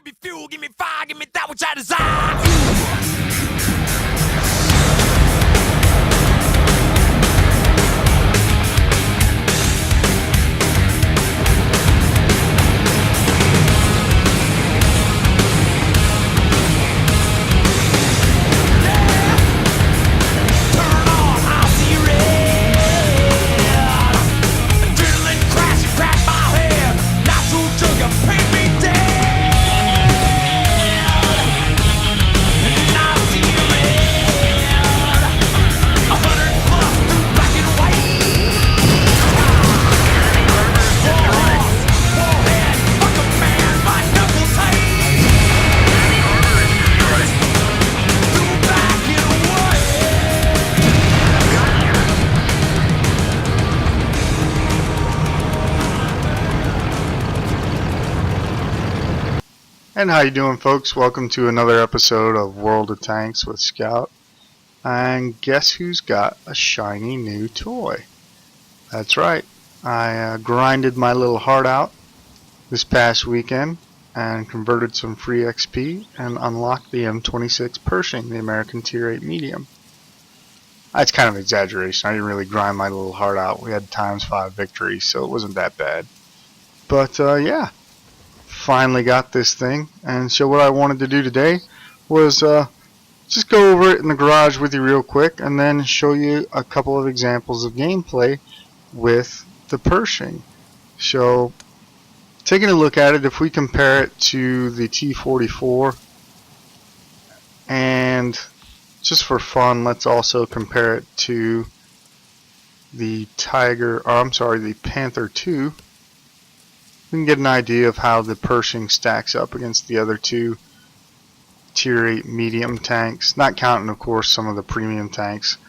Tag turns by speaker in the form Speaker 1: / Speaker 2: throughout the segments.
Speaker 1: Give me fuel, give me fire, give me that which I desire.
Speaker 2: And how you doing, folks? Welcome to another episode of World of Tanks with Scout. And guess who's got a shiny new toy? That's right. I grinded my little heart out this past weekend and converted some free XP and unlocked the M26 Pershing, the American Tier 8 medium. That's kind of an exaggeration. I didn't really grind my little heart out. We had ×5 victories, so it wasn't that bad. But yeah. Finally got this thing, and so what I wanted to do today was just go over it in the garage with you real quick and then show you a couple of examples of gameplay with the Pershing. So taking a look at it, if we compare it to the T-44, and just for fun, let's also compare it to the the Panther II. We can get an idea of how the Pershing stacks up against the other two Tier 8 medium tanks, not counting, of course, some of the premium tanks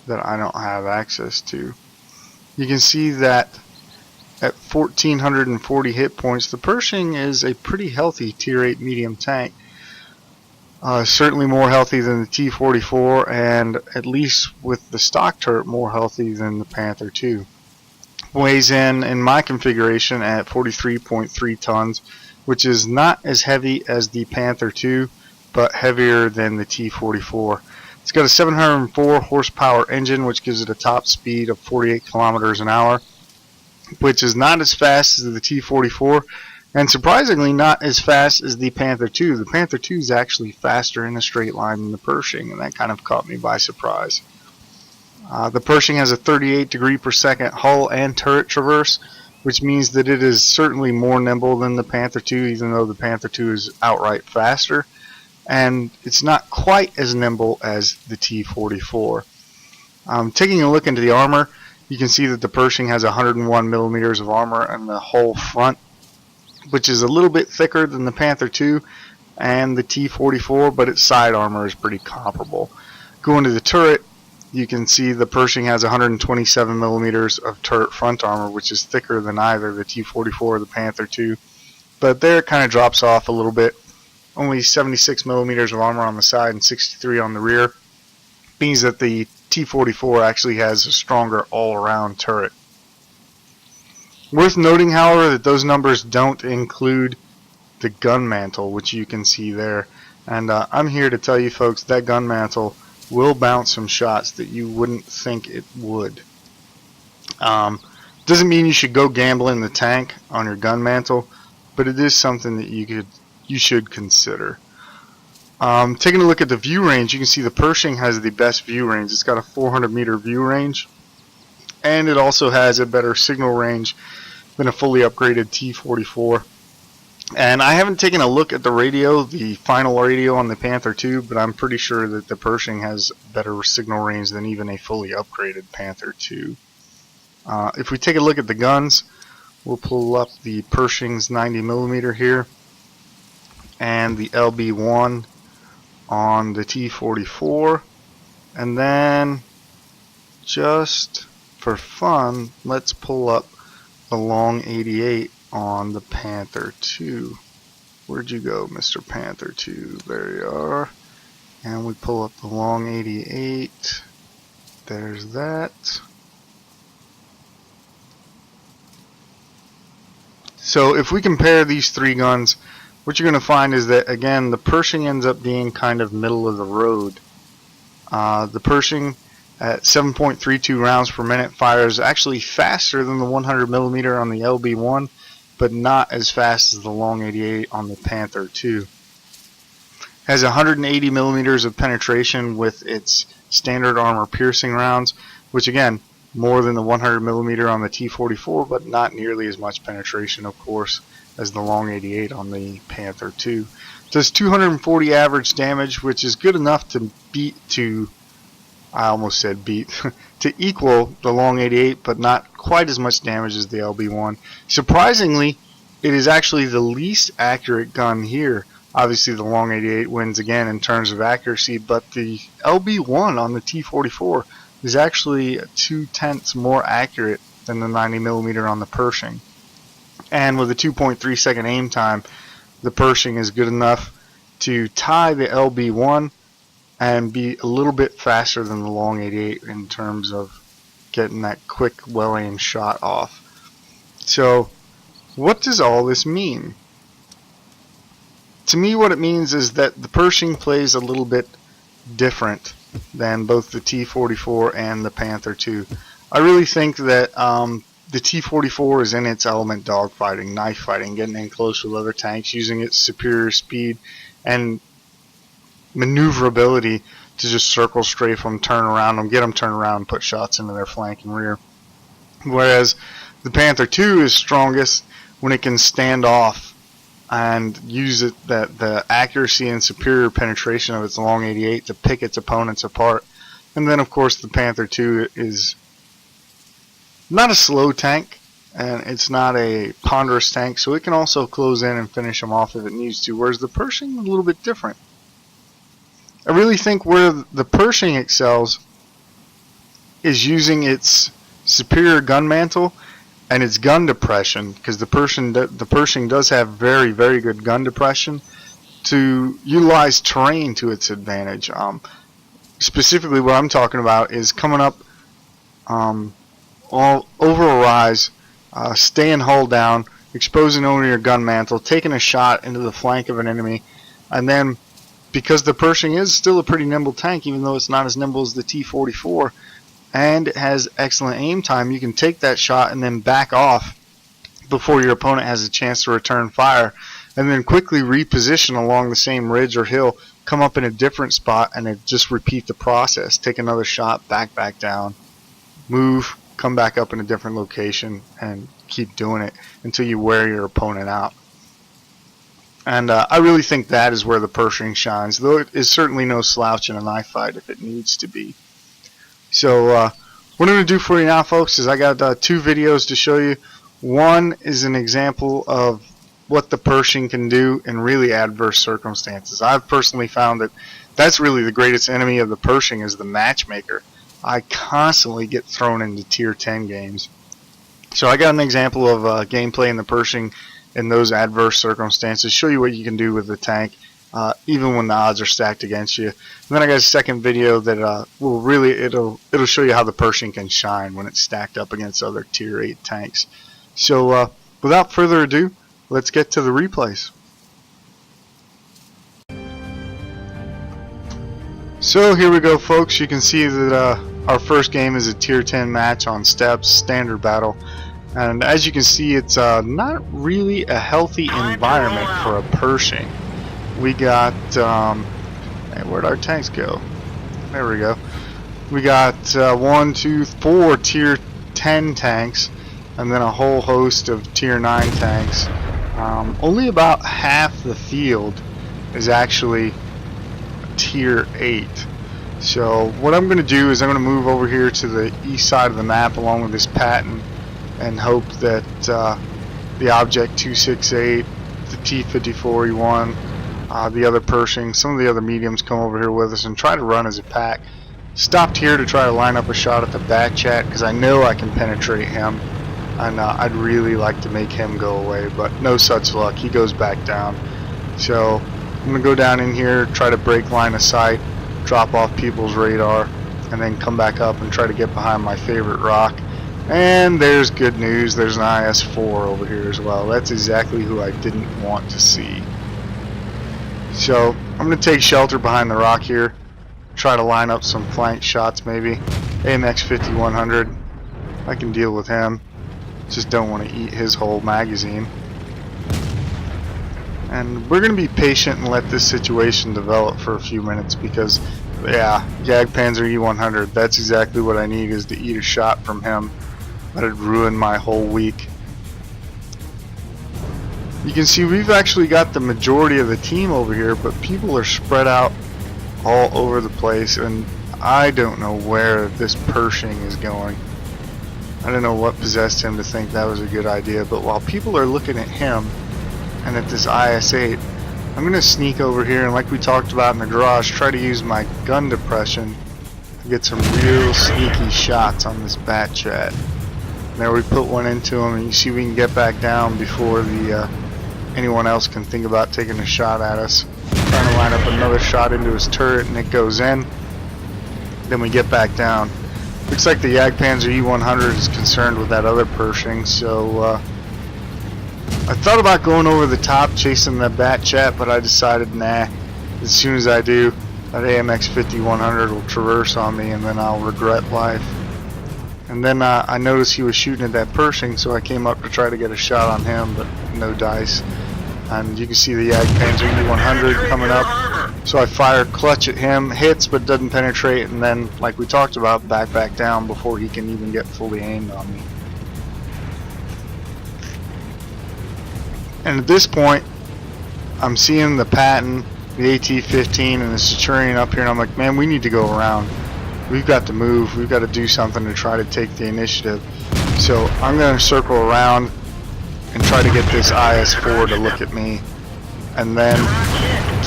Speaker 2: that I don't have access to. You can see that at 1,440 hit points, the Pershing is a pretty healthy Tier 8 medium tank. Certainly more healthy than the T-44, and at least with the stock turret, more healthy than the Panther II. Weighs in my configuration at 43.3 tons, which is not as heavy as the Panther II, but heavier than the T-44. It's got a 704 horsepower engine, which gives it a top speed of 48 kilometers an hour, which is not as fast as the T-44, and surprisingly not as fast as the Panther II. The Panther II is actually faster in a straight line than the Pershing, and that kind of caught me by surprise. The Pershing has a 38 degree per second hull and turret traverse, which means that it is certainly more nimble than the Panther II, even though the Panther II is outright faster. And it's not quite as nimble as the T-44. Taking a look into the armor, you can see that the Pershing has 101 millimeters of armor in the whole front, which is a little bit thicker than the Panther II and the T-44, but its side armor is pretty comparable. Going to the turret, you can see the Pershing has 127 millimeters of turret front armor, which is thicker than either the T-44 or the Panther II. But there it kind of drops off a little bit. Only 76 millimeters of armor on the side and 63 on the rear. Means that the T-44 actually has a stronger all-around turret. Worth noting, however, that those numbers don't include the gun mantle, which you can see there. And I'm here to tell you folks that gun mantle will bounce some shots that you wouldn't think it would. Doesn't mean you should go gambling the tank on your gun mantle, but it is something that you should consider. Taking a look at the view range, you can see the Pershing has the best view range. It's got a 400 meter view range, and it also has a better signal range than a fully upgraded T-44. And I haven't taken a look at the radio, the final radio on the Panther II, but I'm pretty sure that the Pershing has better signal range than even a fully upgraded Panther II. If we take a look at the guns, we'll pull up the Pershing's 90mm here and the LB1 on the T-44, and then just for fun, let's pull up the long 88 on the Panther II. Where'd you go, Mr. Panther II? There you are. And we pull up the long 88. There's that. So if we compare these three guns, what you're going to find is that, again, the Pershing ends up being kind of middle of the road. The Pershing at 7.32 rounds per minute fires actually faster than the 100 millimeter on the LB1, but not as fast as the long 88 on the Panther II. Has 180 millimeters of penetration with its standard armor piercing rounds, which again, more than the 100 millimeter on the T44, but not nearly as much penetration, of course, as the long 88 on the Panther II. Does 240 average damage, which is good enough to to equal the long 88, but not quite as much damage as the LB1. Surprisingly, it is actually the least accurate gun here. Obviously, the long 88 wins again in terms of accuracy, but the LB1 on the T44 is actually 0.2 more accurate than the 90 millimeter on the Pershing. And with a 2.3 second aim time, the Pershing is good enough to tie the LB1 and be a little bit faster than the long 88 in terms of getting that quick, well-aimed shot off. So, what does all this mean? To me, what it means is that the Pershing plays a little bit different than both the T44 and the Panther II. I really think that the T44 is in its element dogfighting, knife fighting, getting in close with other tanks, using its superior speed and maneuverability to just circle strafe them, turn around them, get them turned around, and put shots into their flank and rear. Whereas the Panther II is strongest when it can stand off and use the accuracy and superior penetration of its long 88 to pick its opponents apart. And then, of course, the Panther II is not a slow tank, and it's not a ponderous tank, so it can also close in and finish them off if it needs to, whereas the Pershing is a little bit different. I really think where the Pershing excels is using its superior gun mantle and its gun depression, because the Pershing does have very, very good gun depression, to utilize terrain to its advantage. Specifically, what I'm talking about is coming up all over a rise, staying hull down, exposing only your gun mantle, taking a shot into the flank of an enemy, and then because the Pershing is still a pretty nimble tank, even though it's not as nimble as the T44, and it has excellent aim time, you can take that shot and then back off before your opponent has a chance to return fire, and then quickly reposition along the same ridge or hill, come up in a different spot, and just repeat the process. Take another shot, back down, move, come back up in a different location, and keep doing it until you wear your opponent out. And I really think that is where the Pershing shines, though it is certainly no slouch in a knife fight if it needs to be. So what I'm going to do for you now, folks, is I got two videos to show you. One is an example of what the Pershing can do in really adverse circumstances. I've personally found that that's really the greatest enemy of the Pershing is the matchmaker. I constantly get thrown into tier 10 games. So I got an example of gameplay in the Pershing in those adverse circumstances, show you what you can do with the tank even when the odds are stacked against you. And then I got a second video that will really it'll show you how the Pershing can shine when it's stacked up against other tier 8 tanks. So without further ado, let's get to the replays. So here we go, folks. You can see that our first game is a tier 10 match on steps, standard battle. And as you can see, it's not really a healthy environment for a Pershing. We got, hey, where'd our tanks go? There we go. We got 1, 2, 4 tier 10 tanks, and then a whole host of tier 9 tanks. Only about half the field is actually tier 8. So what I'm going to do is I'm going to move over here to the east side of the map along with this patent, and hope that the Object 268, the T54E1, the other Pershing, some of the other mediums come over here with us and try to run as a pack. Stopped here to try to line up a shot at the back chat because I know I can penetrate him, and I'd really like to make him go away, but no such luck. He goes back down. So I'm going to go down in here, try to break line of sight, drop off people's radar, and then come back up and try to get behind my favorite rock. And there's good news, there's an IS-4 over here as well. That's exactly who I didn't want to see. So I'm going to take shelter behind the rock here, try to line up some flank shots maybe. AMX 5100, I can deal with him, just don't want to eat his whole magazine. And we're going to be patient and let this situation develop for a few minutes because, yeah, Jagdpanzer E100, that's exactly what I need, is to eat a shot from him. That'd ruin my whole week. You can see we've actually got the majority of the team over here, but people are spread out all over the place, and I don't know where this Pershing is going. I don't know what possessed him to think that was a good idea, but while people are looking at him and at this IS-8, I'm going to sneak over here and, like we talked about in the garage, try to use my gun depression to get some real sneaky shots on this bat chat. There we put one into him, and you see we can get back down before the anyone else can think about taking a shot at us. Trying to line up another shot into his turret, and it goes in. Then we get back down. Looks like the Jagdpanzer E100 is concerned with that other Pershing, so I thought about going over the top chasing that bat chat, but I decided nah. As soon as I do, that AMX 5100 will traverse on me, and then I'll regret life. And then I noticed he was shooting at that Pershing, so I came up to try to get a shot on him, but no dice. And you can see the Jagdpanzer E100 coming up. So I fire clutch at him, hits but doesn't penetrate, and then, like we talked about, back down before he can even get fully aimed on me. And at this point, I'm seeing the Patton, the AT-15, and the Centurion up here, and I'm like, man, we need to go around. We've got to move. We've got to do something to try to take the initiative. So I'm going to circle around and try to get this IS-4 to look at me, and then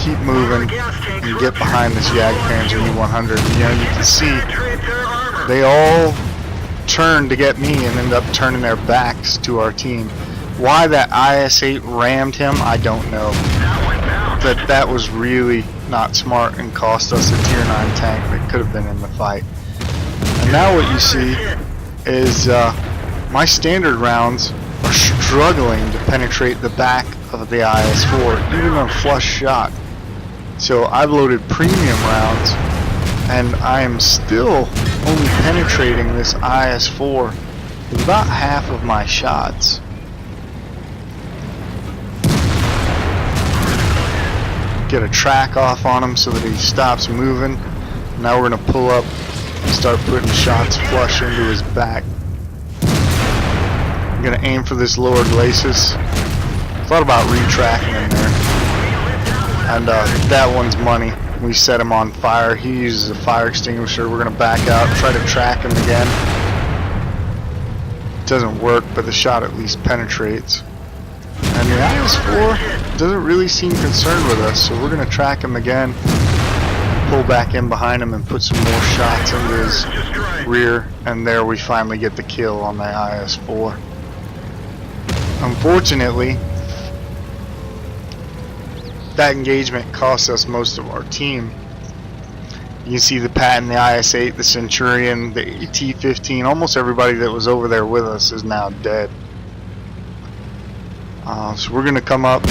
Speaker 2: keep moving and get behind this Jagdpanzer E100. You know, you can see they all turned to get me and end up turning their backs to our team. Why that IS-8 rammed him, I don't know. That was really not smart and cost us a tier 9 tank that could have been in the fight. And now what you see is my standard rounds are struggling to penetrate the back of the IS-4, even on flush shot. So I've loaded premium rounds, and I am still only penetrating this IS-4 with about half of my shots. Get a track off on him so that he stops moving. Now we're going to pull up and start putting shots flush into his back. I'm going to aim for this lower glacis. Thought about retracking him there. And that one's money. We set him on fire. He uses a fire extinguisher. We're going to back out, try to track him again. It doesn't work, but the shot at least penetrates. And the IS-4 doesn't really seem concerned with us, so we're going to track him again, pull back in behind him, and put some more shots into his rear, and there we finally get the kill on the IS-4. Unfortunately, that engagement cost us most of our team. You can see the Patton, the IS-8, the Centurion, the AT-15, almost everybody that was over there with us is now dead. So we're going to come up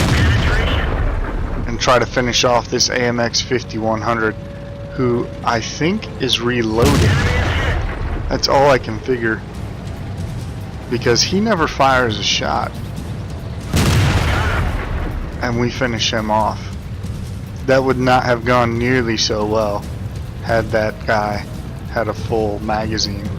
Speaker 2: and try to finish off this AMX 5100, who I think is reloading. That's all I can figure, because he never fires a shot, and we finish him off. That would not have gone nearly so well had that guy had a full magazine.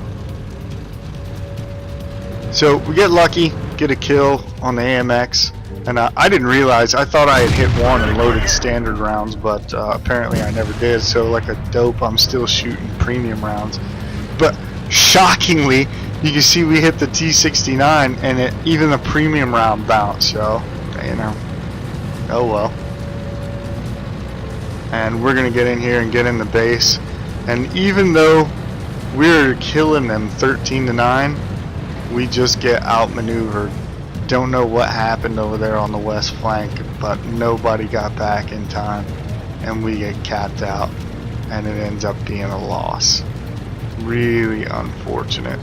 Speaker 2: So we get lucky, get a kill on the AMX, and I didn't realize, I thought I had hit one and loaded standard rounds, but apparently I never did, so like a dope I'm still shooting premium rounds. But shockingly, you can see we hit the T69 and even the premium round bounced, so you know, oh well. And we're gonna get in here and get in the base, and even though we're killing them 13-9, we just get outmaneuvered. Don't know what happened over there on the west flank, but nobody got back in time, and we get capped out, and it ends up being a loss. Really unfortunate.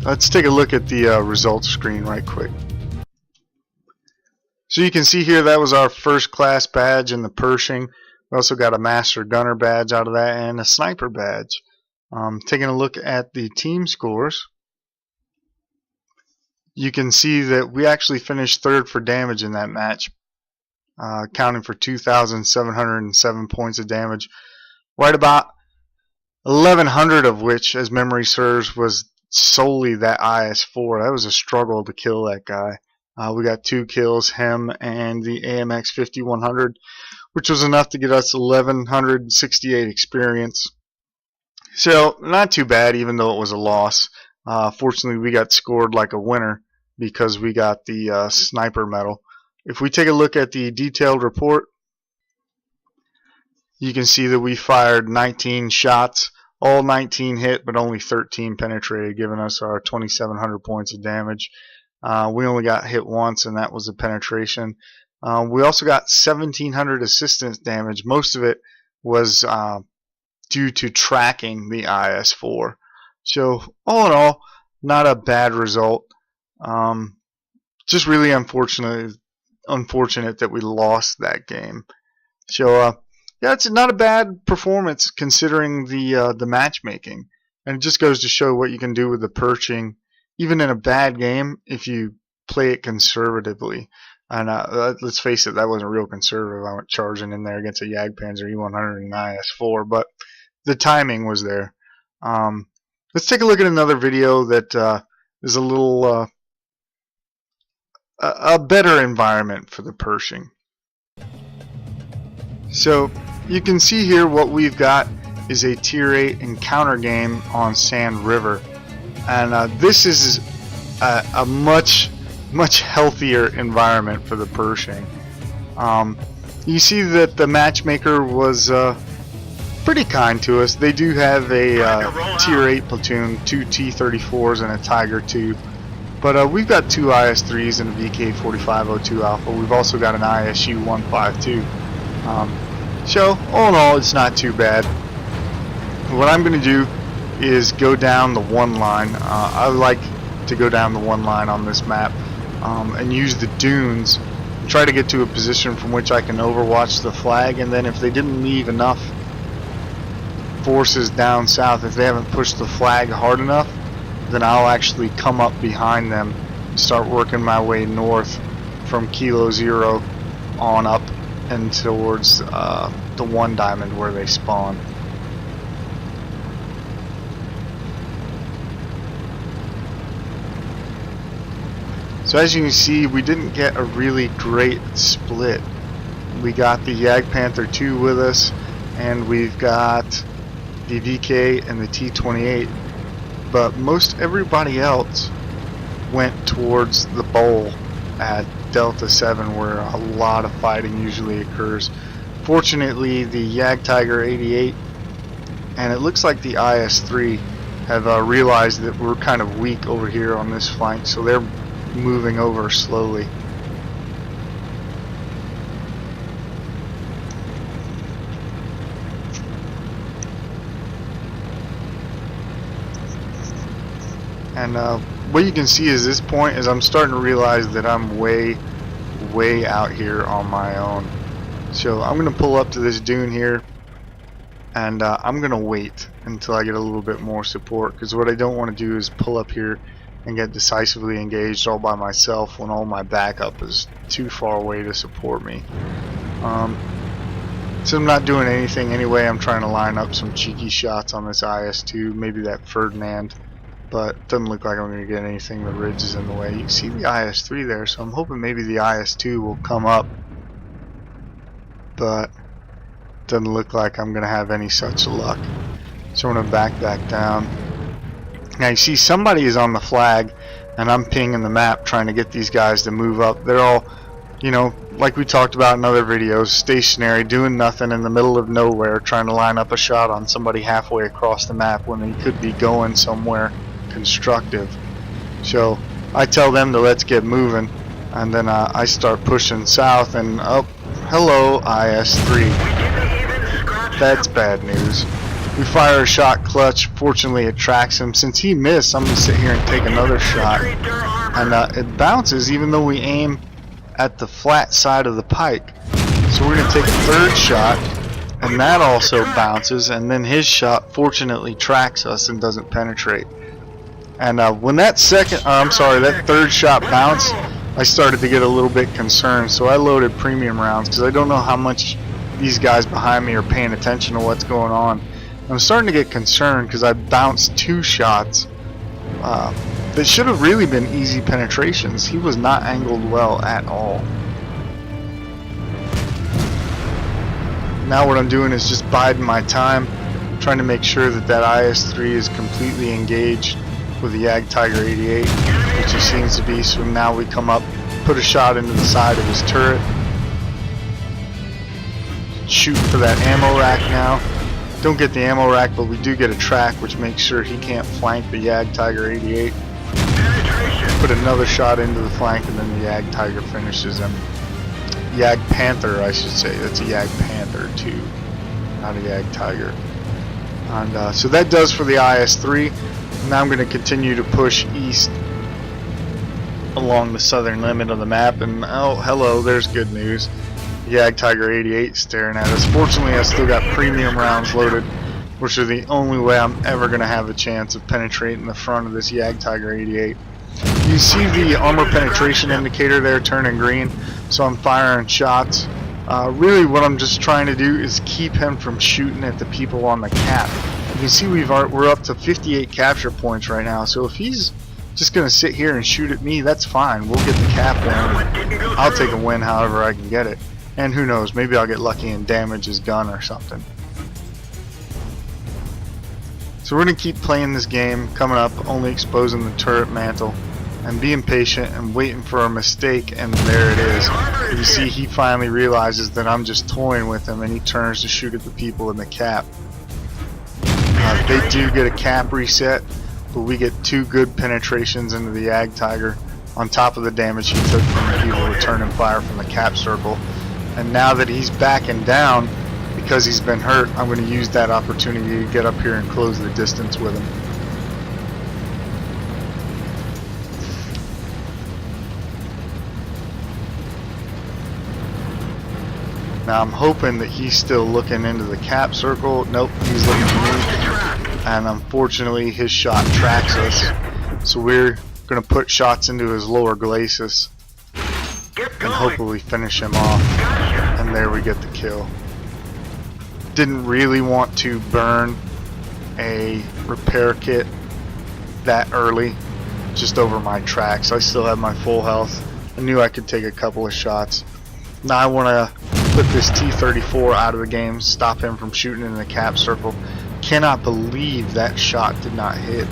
Speaker 2: Let's take a look at the results screen right quick. So you can see here that was our first class badge in the Pershing. We also got a master gunner badge out of that and a sniper badge. Taking a look at the team scores, you can see that we actually finished third for damage in that match, counting for 2,707 points of damage. Right about 1,100 of which, as memory serves, was solely that IS-4. That was a struggle to kill that guy. We got 2 kills, him and the AMX 5100, which was enough to get us 1,168 experience. So not too bad, even though it was a loss. Fortunately, we got scored like a winner because we got the sniper medal. If we take a look at the detailed report, you can see that we fired 19 shots. All 19 hit, but only 13 penetrated, giving us our 2,700 points of damage. We only got hit once, and that was a penetration. We also got 1,700 assistance damage. Most of it was due to tracking the IS-4. So all in all, not a bad result. Just really unfortunate that we lost that game. So yeah, it's not a bad performance considering the matchmaking, and it just goes to show what you can do with the Pershing, even in a bad game, if you play it conservatively. And let's face it, that wasn't real conservative. I went charging in there against a Jagdpanzer E100 and IS-4, but the timing was there. Let's take a look at another video that is a little a better environment for the Pershing. So you can see here what we've got is a tier 8 encounter game on Sand River, and this is a much healthier environment for the Pershing. You see that the matchmaker was pretty kind to us. They do have a tier 8 platoon, 2 T-34s and a Tiger II, but we've got 2 IS-3s and a VK-4502 Alpha. We've also got an ISU-152. So all in all, it's not too bad. What I'm going to do is go down the one line. I like to go down the one line on this map and use the dunes and try to get to a position from which I can overwatch the flag, and then if they didn't leave enough forces down south, if they haven't pushed the flag hard enough, then I'll actually come up behind them and start working my way north from Kilo Zero on up and towards the one diamond where they spawn. So as you can see, we didn't get a really great split. We got the Panther II with us, and we've got the VK and the T-28, but most everybody else went towards the bowl at Delta 7, where a lot of fighting usually occurs. Fortunately, the Tiger 88 and it looks like the IS-3 have realized that we're kind of weak over here on this flank, so they're moving over slowly. And what you can see is this point is I'm starting to realize that I'm way out here on my own. So I'm going to pull up to this dune here, and I'm going to wait until I get a little bit more support, because what I don't want to do is pull up here and get decisively engaged all by myself when all my backup is too far away to support me. So I'm not doing anything anyway. I'm trying to line up some cheeky shots on this IS-2, maybe that Ferdinand, but it doesn't look like I'm going to get anything. The ridge is in the way. You can see the IS-3 there, so I'm hoping maybe the IS-2 will come up, but it doesn't look like I'm going to have any such luck. So I'm going to back down. Now you see somebody is on the flag, and I'm pinging the map trying to get these guys to move up. They're all, you know, like we talked about in other videos, stationary, doing nothing in the middle of nowhere, trying to line up a shot on somebody halfway across the map when they could be going somewhere constructive. So I tell them to let's get moving, and then I start pushing south, and oh, hello IS-3. That's bad news. We fire a shot clutch. Fortunately it tracks him. Since he missed, I'm going to sit here and take another shot, and it bounces even though we aim at the flat side of the pike. So we're going to take a third shot, and that also bounces, and then his shot fortunately tracks us and doesn't penetrate. And when that third shot bounced, I started to get a little bit concerned, so I loaded premium rounds because I don't know how much these guys behind me are paying attention to what's going on. I'm starting to get concerned because I bounced 2 shots that should have really been easy penetrations. He was not angled well at all. Now what I'm doing is just biding my time, trying to make sure that that IS-3 is completely engaged with the Tiger 88, which he seems to be. So now we come up, put a shot into the side of his turret, shoot for that ammo rack now. Don't get the ammo rack, but we do get a track, which makes sure he can't flank the Tiger 88. Put another shot into the flank, and then the Tiger finishes him. Panther, I should say. That's a Panther II, not a Tiger. And so that does for the IS-3. Now I'm going to continue to push east along the southern limit of the map, and oh, hello, there's good news. Tiger 88 staring at us. Fortunately, I still got premium rounds loaded, which are the only way I'm ever going to have a chance of penetrating the front of this Tiger 88. You see the armor penetration indicator there turning green, so I'm firing shots. Really what I'm just trying to do is keep him from shooting at the people on the cap. You can see we're up to 58 capture points right now, so if he's just going to sit here and shoot at me, that's fine. We'll get the cap win. I'll take a win however I can get it. And who knows, maybe I'll get lucky and damage his gun or something. So we're going to keep playing this game, coming up, only exposing the turret mantle, and being patient and waiting for a mistake, and there it is. You see, he finally realizes that I'm just toying with him, and he turns to shoot at the people in the cap. They do get a cap reset, but we get 2 good penetrations into the Tiger, on top of the damage he took from the people returning fire from the cap circle. And now that he's backing down because he's been hurt, I'm going to use that opportunity to get up here and close the distance with him. Now I'm hoping that he's still looking into the cap circle. Nope, he's looking at me. And unfortunately his shot tracks us. So we're going to put shots into his lower glacis and hopefully finish him off. And there we get the kill. Didn't really want to burn a repair kit that early, just over my tracks. I still have my full health. I knew I could take a couple of shots. Now I want to put this T-34 out of the game, stop him from shooting in the cap circle. Cannot believe that shot did not hit.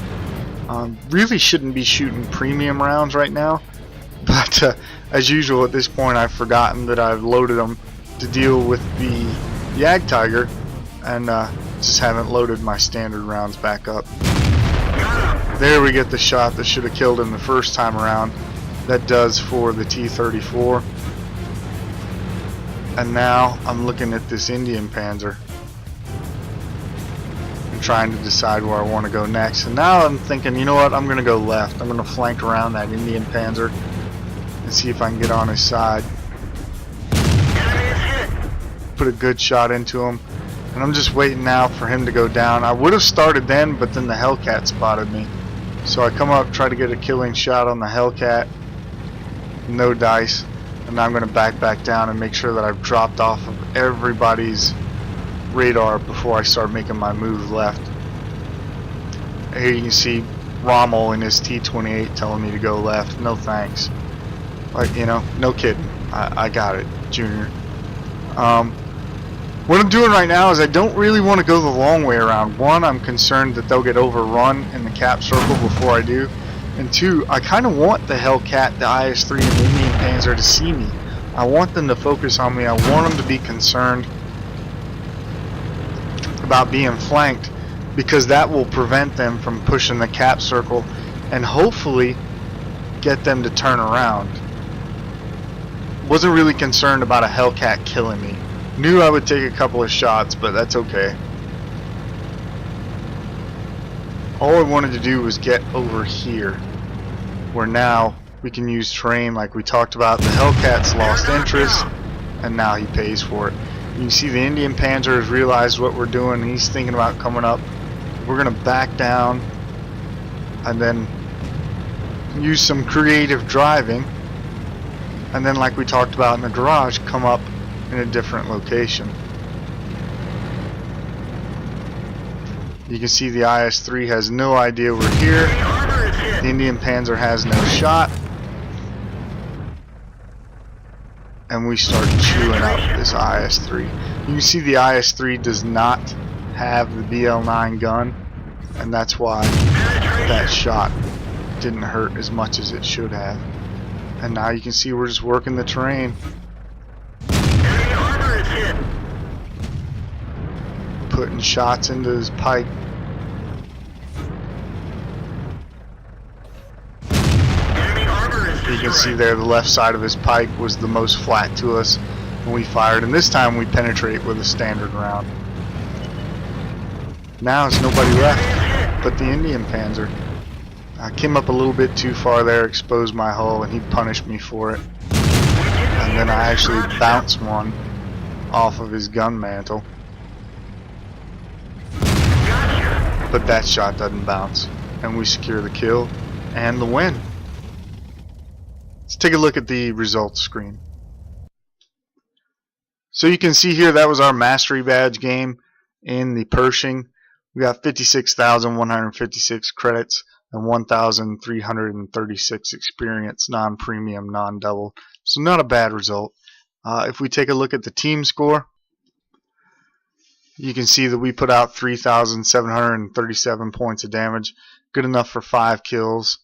Speaker 2: Really shouldn't be shooting premium rounds right now, but as usual at this point I've forgotten that I've loaded them to deal with the Tiger, and just haven't loaded my standard rounds back up. There we get the shot that should have killed him the first time around. That does for the T-34. And now I'm looking at this Indian Panzer and trying to decide where I want to go next. And now I'm thinking, you know what, I'm going to go left. I'm going to flank around that Indian Panzer and see if I can get on his side. Put a good shot into him, and I'm just waiting now for him to go down. I would have started then, but then the Hellcat spotted me. So I come up, try to get a killing shot on the Hellcat. No dice. And now I'm going to back down and make sure that I've dropped off of everybody's radar before I start making my move left. Here you can see Rommel in his T-28 telling me to go left. No thanks. Like, you know, no kidding. I got it, Junior. What I'm doing right now is I don't really want to go the long way around. One, I'm concerned that they'll get overrun in the cap circle before I do. And two, I kind of want the Hellcat, the IS-3, and the Indian Panzer to see me. I want them to focus on me. I want them to be concerned about being flanked, because that will prevent them from pushing the cap circle and hopefully get them to turn around. Wasn't really concerned about a Hellcat killing me. Knew I would take a couple of shots, but that's okay. All I wanted to do was get over here, where now we can use terrain like we talked about. The Hellcat's lost interest, and now he pays for it. You can see the Indian Panzer has realized what we're doing. He's thinking about coming up. We're going to back down and then use some creative driving, and then, like we talked about in the garage, come up in a different location. You can see the IS-3 has no idea we're here. The Indian Panzer has no shot. And we start chewing up this IS-3. You can see the IS-3 does not have the BL-9 gun, and that's why that shot didn't hurt as much as it should have. And now you can see we're just working the terrain. Putting shots into his pike. You can see there the left side of his pike was the most flat to us when we fired, and this time we penetrate with a standard round. Now there's nobody left but the Indian Panzer. I came up a little bit too far there, exposed my hull, and he punished me for it. And then I actually bounced one off of his gun mantle. But that shot doesn't bounce, and we secure the kill and the win. Let's take a look at the results screen. So you can see here that was our mastery badge game in the Pershing. We got 56,156 credits and 1,336 experience, non-premium, non-double. So not a bad result. If we take a look at the team score, you can see that we put out 3,737 points of damage. Good enough for 5 kills.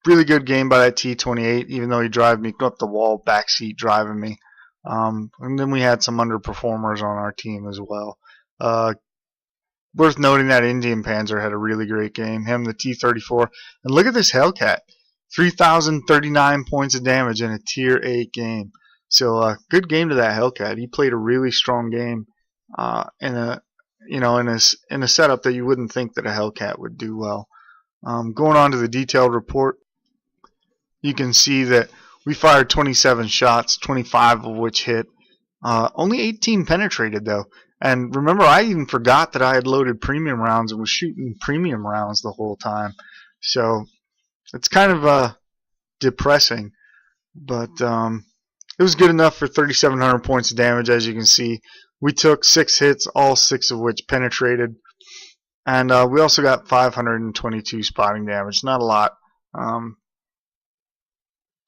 Speaker 2: Really good game by that T-28, even though he drove me up the wall, backseat driving me. And then we had some underperformers on our team as well. Worth noting that Indian Panzer had a really great game. Him, the T-34. And look at this Hellcat. 3,039 points of damage in a Tier 8 game. So good game to that Hellcat. He played a really strong game in a setup that you wouldn't think that a Hellcat would do well. Going on to the detailed report, you can see that we fired 27 shots, 25 of which hit. Only 18 penetrated though. And remember, I even forgot that I had loaded premium rounds and was shooting premium rounds the whole time. So it's kind of depressing, but it was good enough for 3,700 points of damage. As you can see, we took 6 hits, all 6 of which penetrated, and we also got 522 spotting damage. Not a lot.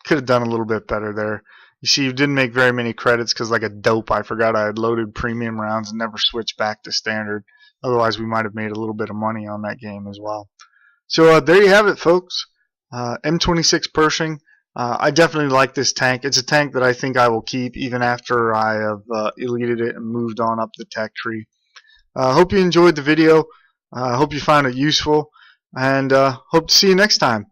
Speaker 2: Could have done a little bit better there. You see, you didn't make very many credits because, like a dope, I forgot I had loaded premium rounds and never switched back to standard. Otherwise, we might have made a little bit of money on that game as well. So there you have it, folks. M26 Pershing. I definitely like this tank. It's a tank that I think I will keep even after I have elited it and moved on up the tech tree. Hope you enjoyed the video. Hope you found it useful, and hope to see you next time.